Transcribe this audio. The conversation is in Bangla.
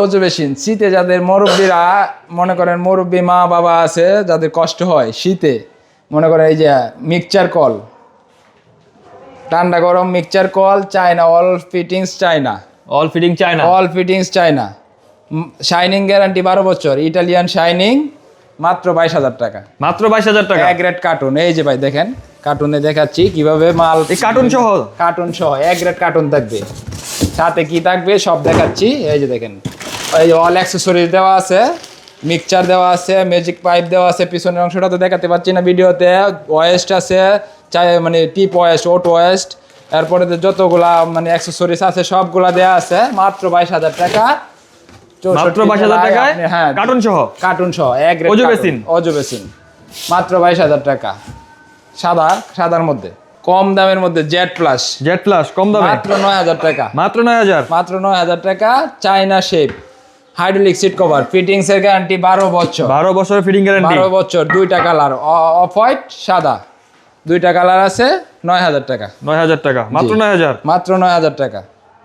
ওজো মেশিন শীতে যাদের মুরব্বীরা মনে করেন মুরব্বী মা বাবা আছে যাদের কষ্ট হয় শীতে মনে করেন এই যে মিক্সচার কল ঠান্ডা গরম mixture call China all fittings China all fittings China shining guarantee 12 বছর ইটালিয়ান শাইনিং মাত্র 22,000 টাকা। মাত্র 22,000 টাকা। এক গ্রেড কার্টুন এই যে ভাই দেখেন কার্টুনে দেখাচ্ছি কিভাবে মাল এই কার্টুন সহ এক গ্রেড কার্টুন থাকবে সাথে কি থাকবে সব দেখাচ্ছি এই যে দেখেন এই যে অল অ্যাক্সেসরিজ দেওয়া আছে মিক্সচার দেওয়া আছে ম্যাজিক পাইপ দেওয়া আছে পিছনের অংশটা তো দেখাতে পাচ্ছি না ভিডিওতে ওয়েস্ট আছে চাই মানে টিপ ওয়েস্ট ওট ওয়েস্ট এরপরে যতগুলা মানে অ্যাক্সেসরিজ আছে সবগুলা দেওয়া আছে মাত্র 22,000 টাকা। মাত্র 22,000 টাকায় হ্যাঁ কার্টুন সহ এক গ্রেড ওজো বেসিন মাত্র 22,000 টাকা। সাদার মধ্যে কম দামের মধ্যে জেড প্লাস কম দামে মাত্র 9,000 টাকা। মাত্র 9,000 টাকা। China shape hydraulic seat cover fittings এর গ্যারান্টি 12 বছর 12 বছরের ফিটিং গ্যারান্টি 12 বছর দুইটা কালার অফ হোয়াইট সাদা দুইটা কালার আছে 9,000 টাকা। 9,000 টাকা মাত্র 9,000 মাত্র 9,000 টাকা।